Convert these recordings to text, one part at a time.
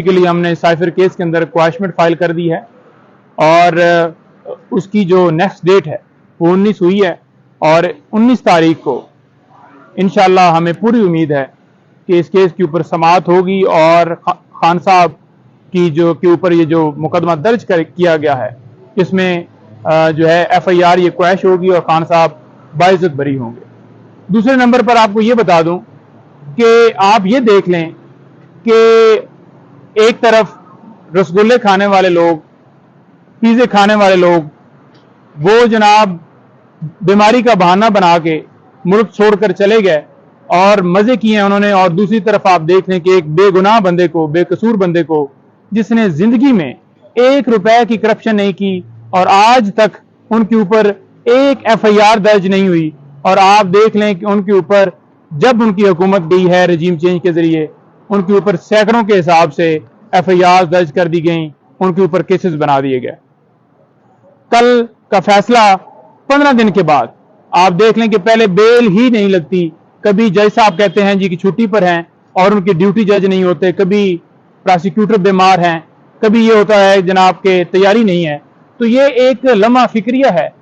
के लिए हमने साइफर केस के अंदर क्वाशमेंट फाइल कर दी है और उसकी जो नेक्स्ट डेट है वो 19 हुई है और 19 तारीख को इंशाल्लाह हमें पूरी उम्मीद है कि इस केस के ऊपर समाअत होगी और खान साहब की जो के ऊपर ये जो मुकदमा दर्ज किया गया है इसमें जो है FIR ये क्वैश होगी और खान साहब बाइज्जत बरी होंगे। दूसरे नंबर पर आपको ये बता दूं कि आप ये देख लें कि एक तरफ रसगुल्ले खाने वाले लोग, पिज़्ज़े खाने वाले लोग, वो जनाब बीमारी का बहाना बना के मुल्क छोड़कर चले गए और मजे किए उन्होंने, और दूसरी तरफ आप देख लें कि एक बेगुनाह बंदे को, बेकसूर बंदे को, जिसने जिंदगी में 1 रुपए की करप्शन नहीं की और आज तक उनके ऊपर एक FIR दर्ज नहीं हुई, और आप देख लें कि उनके ऊपर जब उनकी हुकूमत गई है रजीम चेंज के जरिए उनके ऊपर सैकड़ों के हिसाब से FIR दर्ज कर दी गई, उनके ऊपर केसेस बना दिए गए। कल का फैसला 15 दिन के बाद आप देख लें कि पहले बेल ही नहीं लगती, कभी जज साहब कहते हैं जी कि छुट्टी पर हैं और उनकी ड्यूटी जज नहीं होते, कभी प्रोसिक्यूटर बीमार हैं, कभी ये होता है जनाब के तैयारी नहीं है। तो ये एक लम्हा फिक्रिया है,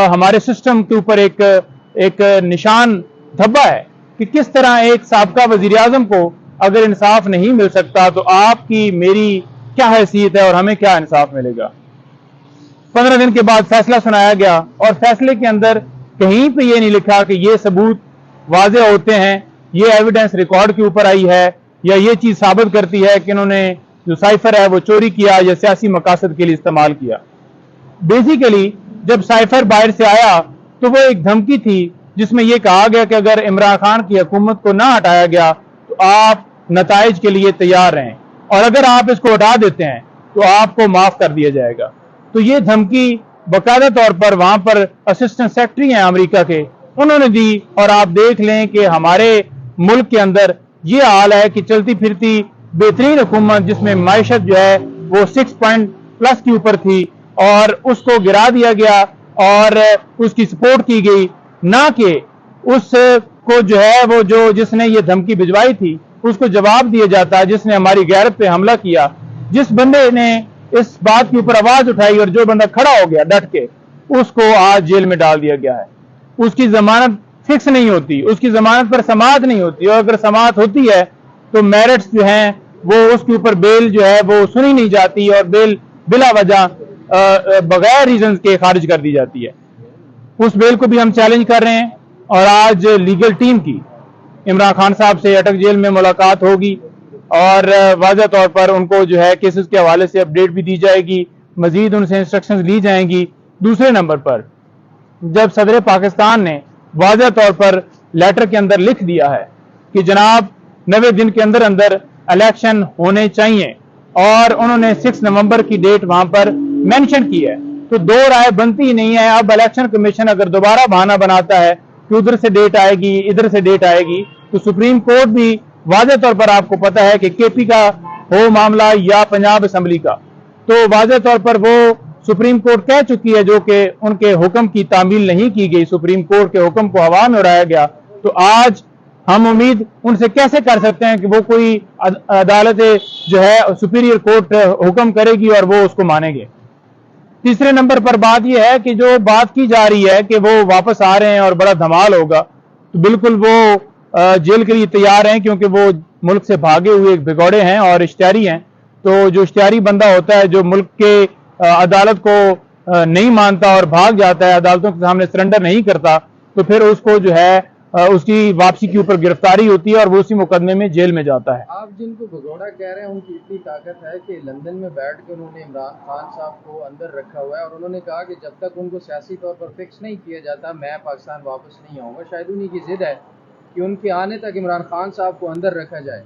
हमारे सिस्टम के ऊपर एक निशान धब्बा है कि किस तरह एक साबका वजीर आजम को अगर इंसाफ नहीं मिल सकता तो आपकी मेरी क्या हैसियत है और हमें क्या इंसाफ मिलेगा। 15 दिन के बाद फैसला सुनाया गया और फैसले के अंदर कहीं पे ये नहीं लिखा कि ये सबूत वाज़ेह होते हैं, ये एविडेंस रिकॉर्ड के ऊपर आई है या ये चीज साबित करती है कि इन्होंने जो साइफर है वो चोरी किया या सियासी मकासद के लिए इस्तेमाल किया। बेसिकली जब साइफर बाहर से आया तो वो एक धमकी थी जिसमें यह कहा गया कि अगर इमरान खान की हुकूमत को ना हटाया गया तो आप नताइज के लिए तैयार रहें और अगर आप इसको हटा देते हैं तो आपको माफ कर दिया जाएगा। तो ये धमकी बाकायदा तौर पर वहां पर असिस्टेंट सेक्रेटरी हैं अमेरिका के, उन्होंने दी, और आप देख लें कि हमारे मुल्क के अंदर ये हाल है कि चलती फिरती बेहतरीन हुकूमत जिसमें माइशत जो है वो 6 पॉइंट प्लस के ऊपर थी और उसको गिरा दिया गया और उसकी सपोर्ट की गई, ना कि उसको जो है वो जो जिसने ये धमकी भिजवाई थी उसको जवाब दिया जाता, जिसने हमारी गैरत पे हमला किया, जिस बंदे ने इस बात के ऊपर आवाज उठाई और जो बंदा खड़ा हो गया डट के, उसको आज जेल में डाल दिया गया है। उसकी जमानत फिक्स नहीं होती, उसकी जमानत पर समाअत नहीं होती, और अगर समाअत होती है तो मेरिट्स जो हैं वो उसके ऊपर बेल जो है वो सुनी नहीं जाती और बेल बिला वजह बगैर रीजन के खारिज कर दी जाती है। उस बेल को भी हम चैलेंज कर रहे हैं और आज लीगल टीम की इमरान खान साहब से अटक जेल में मुलाकात होगी और वाज़ेह तौर पर उनको जो है केसेस के हवाले से अपडेट भी दी जाएगी, मजीद उनसे इंस्ट्रक्शंस ली जाएंगी। दूसरे नंबर पर जब सदर पाकिस्तान ने वाज़ेह तौर पर लेटर के अंदर लिख दिया है कि जनाब 90 दिन के अंदर अंदर इलेक्शन होने चाहिए और उन्होंने 6 नवंबर की डेट वहां पर मेंशन की है, तो दो राय बनती ही नहीं है। अब इलेक्शन कमीशन अगर दोबारा बहाना बनाता है कि उधर से डेट आएगी इधर से डेट आएगी, तो सुप्रीम कोर्ट भी वाज़ेह तौर पर आपको पता है कि KP का हो मामला या पंजाब असेंबली का, तो वाज़ेह तौर पर वो सुप्रीम कोर्ट कह चुकी है जो कि उनके हुक्म की तामील नहीं की गई, सुप्रीम कोर्ट के हुक्म को हवा में उड़ाया गया। तो आज हम उम्मीद उनसे कैसे कर सकते हैं कि वो कोई अदालत जो है सुपीरियर कोर्ट हुक्म करेगी और वो उसको मानेंगे। तीसरे नंबर पर बात यह है कि जो बात की जा रही है कि वो वापस आ रहे हैं और बड़ा धमाल होगा, तो बिल्कुल वो जेल के लिए तैयार हैं क्योंकि वो मुल्क से भागे हुए एक भिगोड़े हैं और इश्तियारी हैं। तो जो इश्तियारी बंदा होता है जो मुल्क के अदालत को नहीं मानता और भाग जाता है, अदालतों के सामने सरेंडर नहीं करता, तो फिर उसको जो है उसकी वापसी के ऊपर गिरफ्तारी होती है और वो उसी मुकदमे में जेल में जाता है। आप जिनको भगोड़ा कह रहे हैं उनकी इतनी ताकत है कि लंदन में बैठ कर उन्होंने इमरान खान साहब को अंदर रखा हुआ है और उन्होंने कहा कि जब तक उनको सियासी तौर पर फिक्स नहीं किया जाता मैं पाकिस्तान वापस नहीं आऊँगा। शायद उन्हीं की जिद है कि उनके आने तक इमरान खान साहब को अंदर रखा जाए।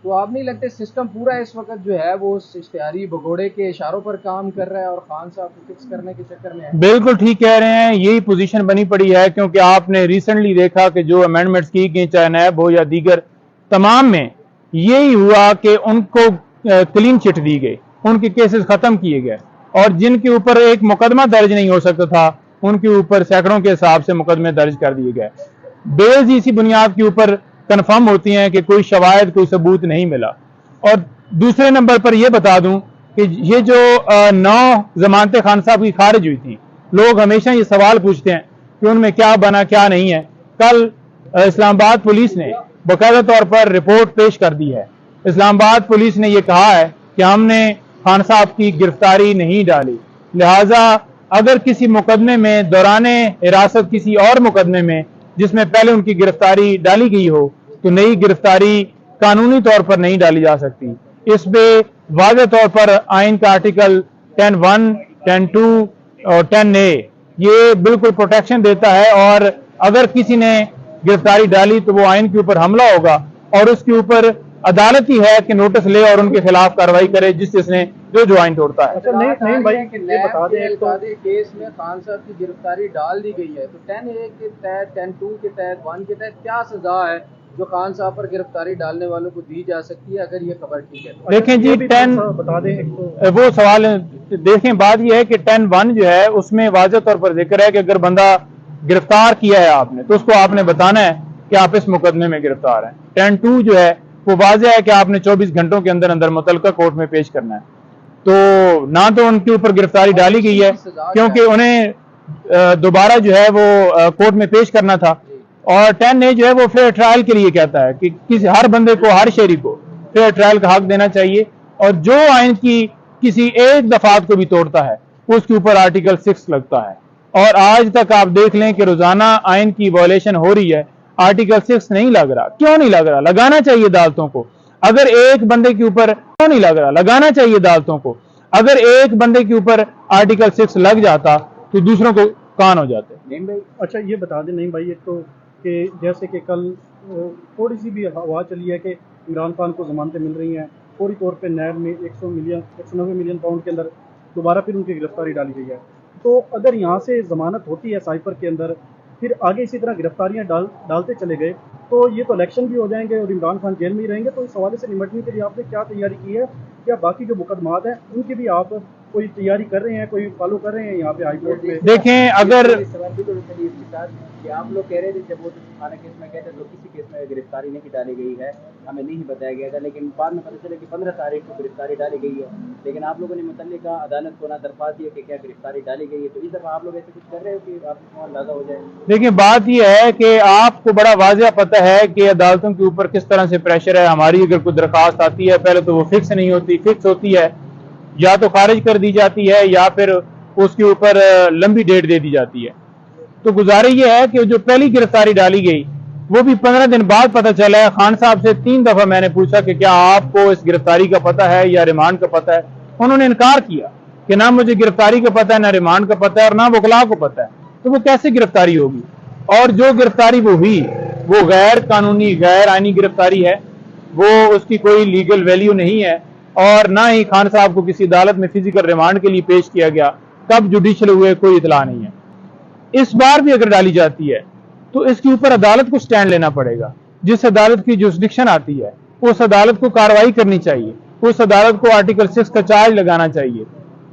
तो आप नहीं लगते सिस्टम पूरा इस वक्त जो है वो इश्तिहारी भगोड़े के इशारों पर काम कर रहा है और खान साहब को फिक्स करने के चक्कर में है? बिल्कुल ठीक कह रहे हैं, यही पोजीशन बनी पड़ी है क्योंकि आपने रिसेंटली देखा कि जो अमेंडमेंट्स की गई चाहे नैब हो या दीगर, तमाम में यही हुआ कि उनको क्लीन चिट दी गई, उनके केसेस खत्म किए गए और जिनके ऊपर एक मुकदमा दर्ज नहीं हो सकता था उनके ऊपर सैकड़ों के हिसाब से मुकदमे दर्ज कर दिए गए। बेल्स इसी बुनियाद के ऊपर कन्फर्म होती हैं कि कोई शवाहिद कोई सबूत नहीं मिला। और दूसरे नंबर पर यह बता दूं कि ये जो 9 जमानतें खान साहब की खारिज हुई थी, लोग हमेशा ये सवाल पूछते हैं कि उनमें क्या बना क्या नहीं है। कल इस्लामाबाद पुलिस ने बाकायदा तौर पर रिपोर्ट पेश कर दी है। इस्लामाबाद पुलिस ने यह कहा है कि हमने खान साहब की गिरफ्तारी नहीं डाली, लिहाजा अगर किसी मुकदमे में दौराने हिरासत किसी और मुकदमे में जिसमें पहले उनकी गिरफ्तारी डाली गई हो तो नई गिरफ्तारी कानूनी तौर पर नहीं डाली जा सकती। इस पे वाज़ेह तौर पर आइन का आर्टिकल 10(1), 10(2) और 10(a) ये बिल्कुल प्रोटेक्शन देता है, और अगर किसी ने गिरफ्तारी डाली तो वो आइन के ऊपर हमला होगा और उसके ऊपर अदालत ही है कि नोटिस ले और उनके खिलाफ कार्रवाई करे जिसने जो आइन तोड़ता है। अच्छा नहीं भाई, ये बता दें तो केस में खान साहब की गिरफ्तारी डाल दी गई है, तो 10(a) के तहत, 10(2) के तहत, 1 के तहत क्या सजा है जो खान साहब पर गिरफ्तारी डालने वालों को दी जा सकती है, अगर ये खबर ठीक है तो? देखें जी, 10 बता दें वो सवाल देखें, बात ये है कि 10(1) जो है उसमें वाज़ेह तौर पर जिक्र है कि अगर बंदा गिरफ्तार किया है आपने तो उसको आपने बताना है कि आप इस मुकदमे में गिरफ्तार हैं। 10(2) जो है वो वाज़ेह है कि आपने 24 घंटों के अंदर अंदर मुतल्लिका कोर्ट में पेश करना है। तो ना तो उनके ऊपर गिरफ्तारी डाली गई है क्योंकि उन्हें दोबारा जो है वो कोर्ट में पेश करना था, और 10(a) जो है वो फेयर ट्रायल के लिए कहता है कि किसी हर बंदे को, हर शहरी को फेयर ट्रायल का हक देना चाहिए, और जो आइन की किसी एक दफात को भी तोड़ता है उसके ऊपर आर्टिकल 6 लगता है। और आज तक आप देख लें कि रोजाना आइन की वायलेशन हो रही है, आर्टिकल 6 नहीं लग रहा। क्यों नहीं लग रहा? लगाना चाहिए अदालतों को। अगर एक बंदे के ऊपर क्यों नहीं लग रहा? लगाना चाहिए अदालतों को। अगर एक बंदे के ऊपर आर्टिकल 6 लग जाता तो दूसरों को कान हो जाते। नहीं भाई, अच्छा ये बता दें नहीं भाई, एक तो कि जैसे कि कल थोड़ी सी भी हवा चली है कि इमरान खान को जमानतें मिल रही हैं, फौरी तौर पे नैब में 190 मिलियन पाउंड के अंदर दोबारा फिर उनकी गिरफ्तारी डाली गई है। तो अगर यहाँ से जमानत होती है साइपर के अंदर, फिर आगे इसी तरह गिरफ्तारियाँ डालते चले गए तो ये तो इलेक्शन भी हो जाएंगे और इमरान खान जेल में ही रहेंगे। तो इस हवाले से निपटने के लिए आपने क्या तैयारी की है? क्या बाकी जो मुकदमात हैं उनकी भी आप कोई तैयारी कर रहे हैं, कोई फॉलो कर रहे हैं यहाँ पे हाई कोर्ट में? देखें, अगर आप लोग कह रहे थे जब वो थाना केस में गए थे तो किसी केस में गिरफ्तारी नहीं डाली गई है, हमें नहीं बताया गया था, लेकिन बाद में पता चला कि 15 तारीख को गिरफ्तारी डाली गई है, लेकिन आप लोगों ने मुतल्लिका अदालत को ना दरख्वास्त दी कि क्या गिरफ्तारी डाली गई है। तो इस दफा आप लोग ऐसे कुछ कर रहे हो कि आपको अंदाजा हो जाए? देखिए, बात यह है कि आपको बड़ा वाज़ेह पता है कि अदालतों के ऊपर किस तरह से प्रेशर है। हमारी अगर कोई दरख्वास्त आती है पहले तो वो फिक्स नहीं होती, फिक्स होती है या तो खारिज कर दी जाती है या फिर उसके ऊपर लंबी डेट दे दी जाती है। तो गुजारिश ये है कि जो पहली गिरफ्तारी डाली गई वो भी 15 दिन बाद पता चला है। खान साहब से 3 दफा मैंने पूछा कि क्या आपको इस गिरफ्तारी का पता है या रिमांड का पता है। उन्होंने इनकार किया कि ना मुझे गिरफ्तारी का पता है, ना रिमांड का पता है और ना वकला को पता है। तो वो कैसे गिरफ्तारी होगी? और जो गिरफ्तारी वो हुई वो गैर कानूनी, गैर आईनी गिरफ्तारी है, वो उसकी कोई लीगल वैल्यू नहीं है, और ना ही खान साहब को किसी अदालत में फिजिकल रिमांड के लिए पेश किया गया। कब जुडिशियल हुए कोई इतला नहीं है। इस बार भी अगर डाली जाती है तो इसके ऊपर अदालत को स्टैंड लेना पड़ेगा। जिस अदालत की जुरिस्डिक्शन आती है उस अदालत को कार्रवाई करनी चाहिए, उस अदालत को आर्टिकल 6 का चार्ज लगाना चाहिए,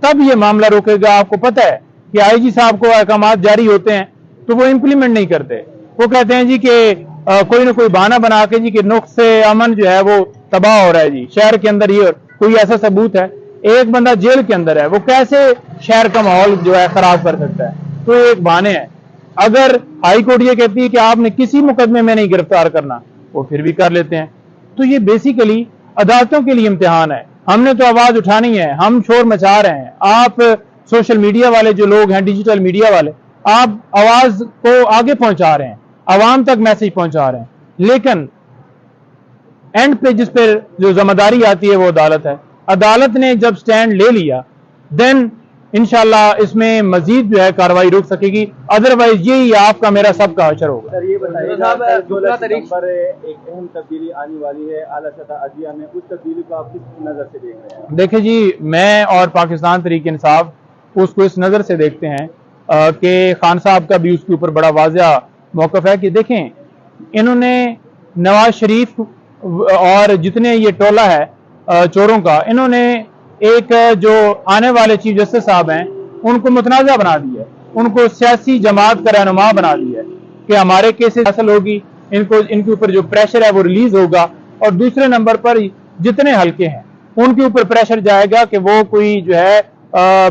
तब ये मामला रुकेगा। आपको पता है कि आईजी साहब को अहकामात जारी होते हैं तो वो इंप्लीमेंट नहीं करते। वो कहते हैं जी कि कोई ना कोई बहाना बना के जी कि नुक्से अमन जो है वो तबाह हो रहा है जी शहर के अंदर, ये कोई ऐसा सबूत है? एक बंदा जेल के अंदर है, वो कैसे शहर का माहौल जो है खराब कर सकता है? तो ये एक बहाने हैं। अगर हाई कोर्ट ये कहती है कि आपने किसी मुकदमे में नहीं गिरफ्तार करना, वो फिर भी कर लेते हैं। तो ये बेसिकली अदालतों के लिए इम्तिहान है। हमने तो आवाज उठानी है, हम शोर मचा रहे हैं। आप सोशल मीडिया वाले जो लोग हैं, डिजिटल मीडिया वाले, आप आवाज को आगे पहुंचा रहे हैं, आवाम तक मैसेज पहुंचा रहे हैं, लेकिन एंड पे जिस पे जो जिम्मेदारी आती है वो अदालत है। अदालत ने जब स्टैंड ले लिया देन इंशाल्लाह इसमें मजीद जो है कार्रवाई रुक सकेगी, अदरवाइज यही आपका मेरा सबका अशर होगा। सर ये बताइएगा, 16 तारीख पर एक अहम तब्दीली आने वाली है आला सतह अदलिया में, उस तब्दीली को आप किस नज़र से देख रहे हैं? देखिए जी, मैं और पाकिस्तान तहरीक इंसाफ उसको इस नज़र से देखते हैं कि खान साहब का भी उसके ऊपर बड़ा वाज़ेह मौक़िफ़ है कि देखें, इन्होंने नवाज शरीफ और जितने ये टोला है चोरों का, इन्होंने एक जो आने वाले चीफ जस्टिस साहब हैं उनको मुतनाज़ा बना दिया है, उनको सियासी जमात का रहनुमा बना दिया है कि हमारे केसेस हासिल होगी, इनके ऊपर जो प्रेशर है वो रिलीज होगा। और दूसरे नंबर पर जितने हल्के हैं ان کے اوپر پریشر جائے گا کہ وہ کوئی جو ہے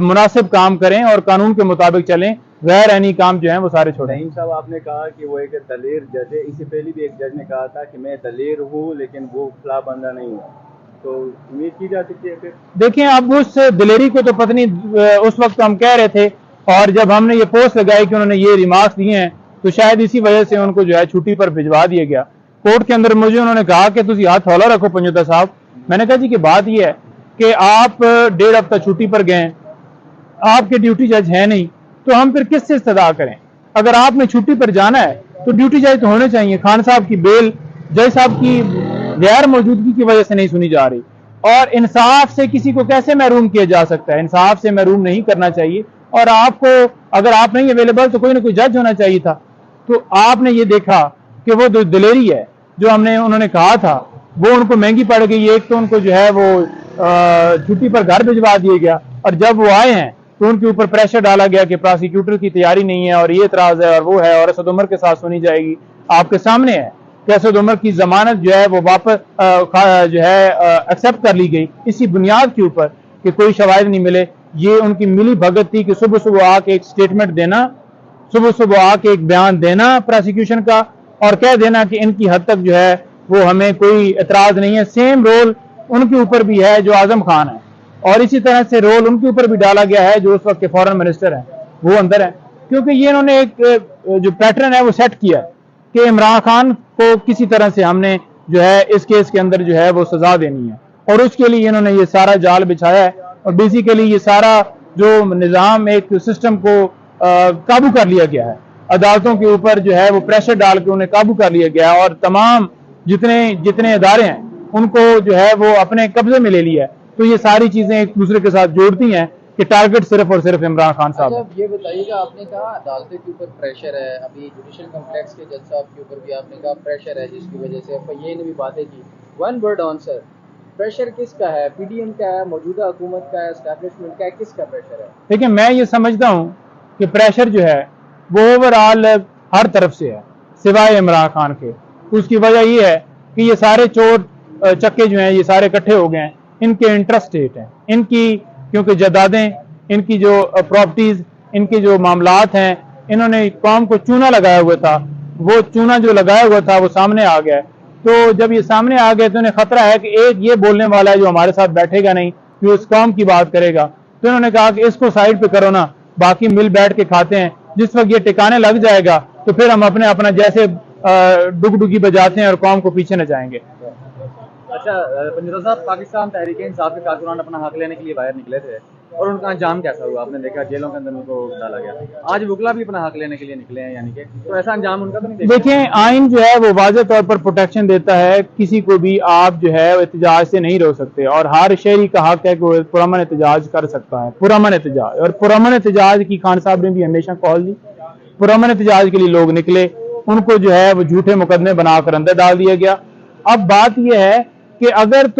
مناسب کام کریں اور قانون کے مطابق چلیں، غیر آئینی کام جو ہیں وہ سارے چھوڑیں۔ نعیم صاحب، آپ نے کہا کہ وہ ایک دلیر جج ہے، اس سے پہلے بھی ایک جج نے کہا تھا کہ میں دلیر ہوں لیکن وہ خلا بندہ نہیں ہوں، تو امید کی جا سکتی ہے پھر؟ دیکھیں اب اس دلیری کو تو پتہ نہیں، اس وقت ہم کہہ رہے تھے اور جب ہم نے یہ پوسٹ لگائی کہ انہوں نے یہ ریمارکس دیے ہیں تو شاید اسی وجہ سے ان کو جو ہے چھٹی پر بھجوا دیا گیا۔ کورٹ کے اندر مجھے انہوں نے کہا کہ تسی ہاتھ ہولا رکھو پنجوتا صاحب، میں نے کہا جی کہ بات یہ ہے کہ آپ 1.5 ہفتہ چھٹی پر گئے، آپ کے ڈیوٹی جج ہیں نہیں، تو ہم پھر کس سے استدعا کریں؟ اگر آپ نے چھٹی پر جانا ہے تو ڈیوٹی جج تو ہونے چاہیے۔ خان صاحب کی بیل جج صاحب کی غیر موجودگی کی وجہ سے نہیں سنی جا رہی، اور انصاف سے کسی کو کیسے محروم کیا جا سکتا ہے؟ انصاف سے محروم نہیں کرنا چاہیے، اور آپ کو اگر آپ نہیں اویلیبل تو کوئی نہ کوئی جج ہونا چاہیے تھا۔ تو آپ نے یہ دیکھا کہ وہ جو دلیری ہے جو انہوں نے کہا تھا وہ ان کو مہنگی پڑ گئی۔ ایک تو ان کو جو ہے وہ چھٹی پر گھر بھجوا دیا گیا، اور جب وہ آئے ہیں تو ان کے اوپر پریشر ڈالا گیا کہ پراسیکیوٹر کی تیاری نہیں ہے اور یہ اعتراض ہے اور وہ ہے، اور اسد عمر کے ساتھ سنی جائے گی۔ آپ کے سامنے ہے کہ اسد عمر کی ضمانت جو ہے وہ واپس جو ہے ایکسیپٹ کر لی گئی اسی بنیاد کے اوپر کہ کوئی شواہد نہیں ملے۔ یہ ان کی ملی بھگت تھی کہ صبح صبح آ کے ایک سٹیٹمنٹ دینا، صبح صبح آ کے ایک بیان دینا پراسیکیوشن کا، اور کہہ دینا کہ ان کی حد تک جو ہے وہ ہمیں کوئی اعتراض نہیں ہے۔ سیم رول ان کے اوپر بھی ہے جو اعظم خان ہے، اور اسی طرح سے رول ان کے اوپر بھی ڈالا گیا ہے جو اس وقت کے فورن منسٹر ہیں، وہ اندر ہیں، کیونکہ یہ انہوں نے ایک جو پیٹرن ہے وہ سیٹ کیا ہے کہ عمران خان کو کسی طرح سے ہم نے جو ہے اس کیس کے اندر جو ہے وہ سزا دینی ہے، اور اس کے لیے انہوں نے یہ سارا جال بچھایا ہے، اور بیسیکلی یہ سارا جو نظام ایک سسٹم کو قابو کر لیا گیا ہے، عدالتوں کے اوپر جو ہے وہ پریشر ڈال کے انہیں قابو کر لیا گیا ہے، اور تمام جتنے ادارے ہیں ان کو جو ہے وہ اپنے قبضے میں لے لیا ہے۔ تو یہ ساری چیزیں ایک دوسرے کے ساتھ جوڑتی ہیں کہ ٹارگٹ صرف اور صرف عمران خان صاحب ہے۔ اچھا یہ بتائیے گا، آپ نے کہا عدالتوں کے اوپر پریشر ہے، ابھی جوڈیشل کمپلیکس کے جج صاحب کے اوپر بھی آپ نے کہا پریشر ہے، جس کی وجہ سے یہ نے بھی باتیں کی۔ ون ورڈ آنسر، پریشر کس کا ہے؟ پی ڈی ایم کا ہے، موجودہ حکومت کا ہے، اسٹیبلشمنٹ کا ہے، کس کا پریشر ہے؟ لیکن میں یہ سمجھتا ہوں کہ پریشر جو ہے وہ اوور آل ہر طرف سے ہے سوائے عمران خان کے۔ اس کی وجہ یہ ہے کہ یہ سارے چور چکے جو ہیں یہ سارے اکٹھے ہو گئے ہیں، ان کے انٹرسٹیٹ ہیں، ان کی کیونکہ جائیدادیں، ان کی جو پراپرٹیز، ان کے جو معاملات ہیں، انہوں نے قوم کو چونا لگایا ہوا تھا، وہ چونا جو لگایا ہوا تھا وہ سامنے آ گیا ہے۔ تو جب یہ سامنے آ گئے تو انہیں خطرہ ہے کہ ایک یہ بولنے والا ہے جو ہمارے ساتھ بیٹھے گا نہیں، جو اس قوم کی بات کرے گا، تو انہوں نے کہا کہ اس کو سائڈ پہ کرو نا، باقی مل بیٹھ کے کھاتے ہیں، جس وقت یہ ٹکانے لگ جائے گا تو پھر ہم اپنا جیسے ڈگ ڈگی بجاتے ہیں اور قوم کو پیچھے نہ جائیں گے۔ اچھا پنجوتا صاحب، پاکستان تحریک انصاف کے کارکنان اپنا حق لینے کے لیے باہر نکلے تھے اور ان کا انجام کیسا ہوا؟ آپ نے دیکھا جیلوں کے اندر ان کو ڈالا گیا۔ آج وکلا بھی اپنا حق لینے کے لیے نکلے ہیں، یعنی کہ تو ایسا انجام ان کا تو نہیں دیکھا؟ دیکھیں آئین جو ہے وہ واضح طور پر پروٹیکشن دیتا ہے، کسی کو بھی آپ جو ہے احتجاج سے نہیں روک سکتے، اور ہر شہری کا حق ہے کہ وہ پرامن احتجاج کر سکتا ہے، پرامن احتجاج۔ اور پرامن احتجاج کی خان صاحب نے بھی ہمیشہ کال دی، پرامن احتجاج کے لیے لوگ نکلے، ان کو جو ہے وہ جھوٹے مقدمے بنا کر اندر ڈال دیا گیا۔ اب بات یہ ہے کہ اگر تو